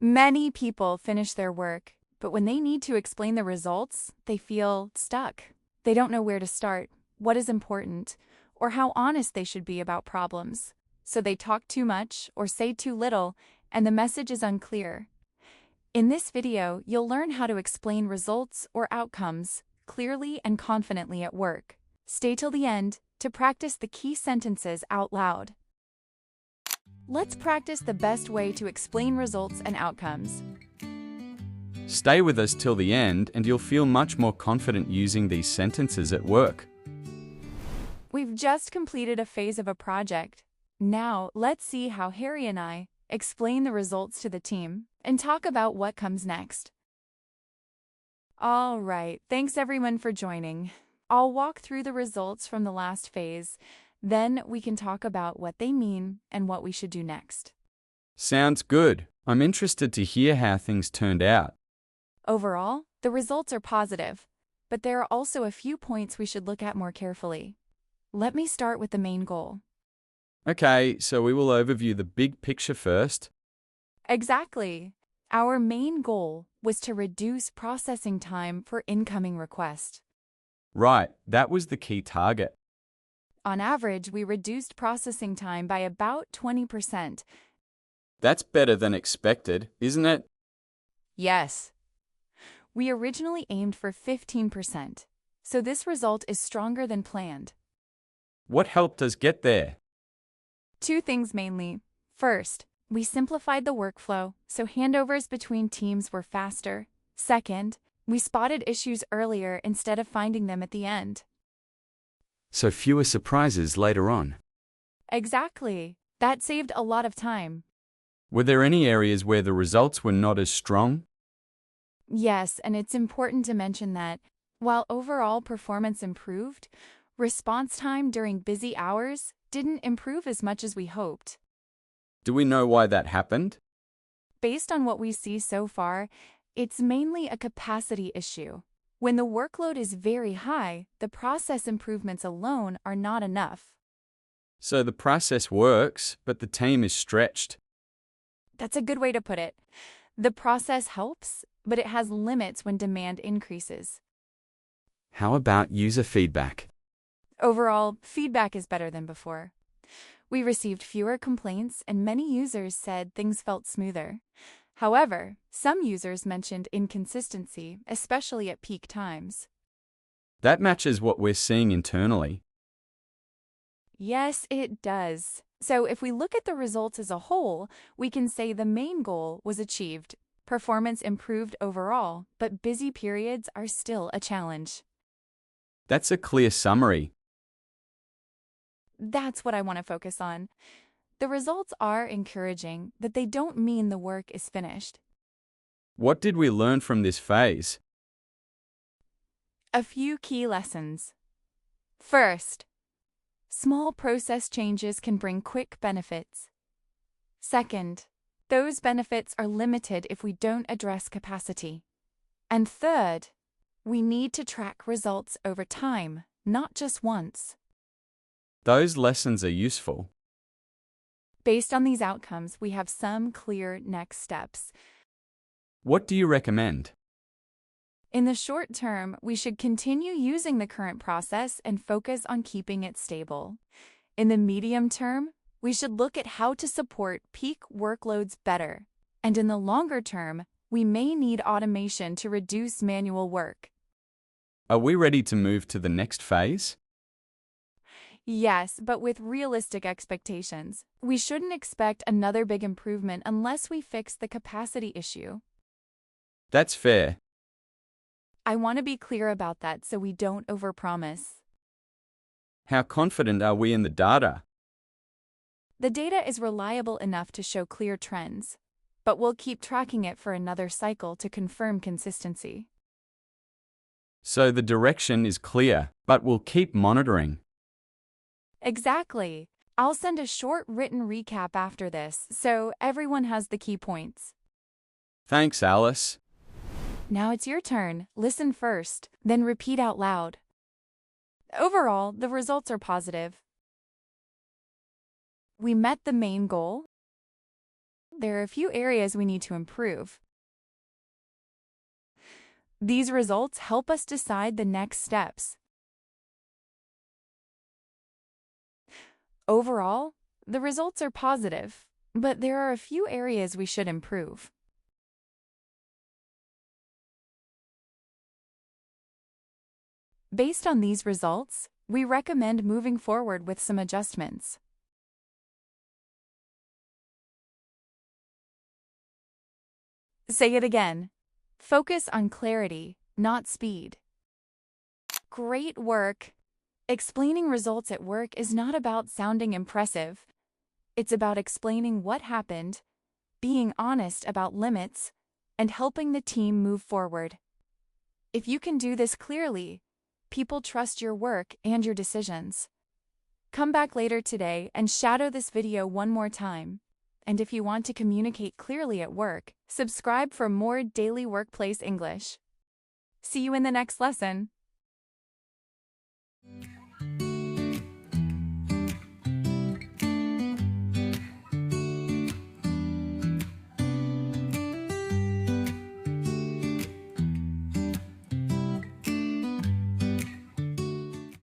Many people finish their work, but when they need to explain the results, they feel stuck. They don't know where to start, what is important, or how honest they should be about problems. So they talk too much or say too little, and the message is unclear. In this video, you'll learn how to explain results or outcomes clearly and confidently at work. Stay till the end to practice the key sentences out loud. Let's practice the best way to explain results and outcomes. Stay with us till the end and you'll feel much more confident using these sentences at work. We've just completed a phase of a project. Now, let's see how Harry and I explain the results to the team and talk about what comes next. All right, thanks everyone for joining. I'll walk through the results from the last phase. Then we can talk about what they mean and what we should do next. Sounds good. I'm interested to hear how things turned out. Overall, the results are positive, but there are also a few points we should look at more carefully. Let me start with the main goal. Okay, so we will overview the big picture first. Exactly. Our main goal was to reduce processing time for incoming requests. Right, that was the key target. On average, we reduced processing time by about 20%. That's better than expected, isn't it? Yes. We originally aimed for 15%, so this result is stronger than planned. What helped us get there? Two things mainly. First, we simplified the workflow, so handovers between teams were faster. Second, we spotted issues earlier instead of finding them at the end. So fewer surprises later on. Exactly. That saved a lot of time. Were there any areas where the results were not as strong? Yes, and it's important to mention that, while overall performance improved, response time during busy hours didn't improve as much as we hoped. Do we know why that happened? Based on what we see so far, it's mainly a capacity issue. When the workload is very high, the process improvements alone are not enough. So the process works, but the team is stretched. That's a good way to put it. The process helps, but it has limits when demand increases. How about user feedback? Overall, feedback is better than before. We received fewer complaints and many users said things felt smoother. However, some users mentioned inconsistency, especially at peak times. That matches what we're seeing internally. Yes, it does. So if we look at the results as a whole, we can say the main goal was achieved. Performance improved overall, but busy periods are still a challenge. That's a clear summary. That's what I want to focus on. The results are encouraging, but they don't mean the work is finished. What did we learn from this phase? A few key lessons. First, small process changes can bring quick benefits. Second, those benefits are limited if we don't address capacity. And third, we need to track results over time, not just once. Those lessons are useful. Based on these outcomes, we have some clear next steps. What do you recommend? In the short term, we should continue using the current process and focus on keeping it stable. In the medium term, we should look at how to support peak workloads better. And in the longer term, we may need automation to reduce manual work. Are we ready to move to the next phase? Yes, but with realistic expectations. We shouldn't expect another big improvement unless we fix the capacity issue. That's fair. I want to be clear about that so we don't overpromise. How confident are we in the data? The data is reliable enough to show clear trends, but we'll keep tracking it for another cycle to confirm consistency. So the direction is clear, but we'll keep monitoring. Exactly. I'll send a short written recap after this, so everyone has the key points. Thanks, Alice. Now it's your turn. Listen first, then repeat out loud. Overall, the results are positive. We met the main goal. there are a few areas we need to improve. These results help us decide the next steps. Overall, the results are positive, but there are a few areas we should improve. Based on these results, we recommend moving forward with some adjustments. Say it again. Focus on clarity, not speed. Great work! Explaining results at work is not about sounding impressive. It's about explaining what happened, being honest about limits, and helping the team move forward. If you can do this clearly, people trust your work and your decisions. Come back later today and shadow this video one more time. And if you want to communicate clearly at work, subscribe for more daily workplace English. See you in the next lesson.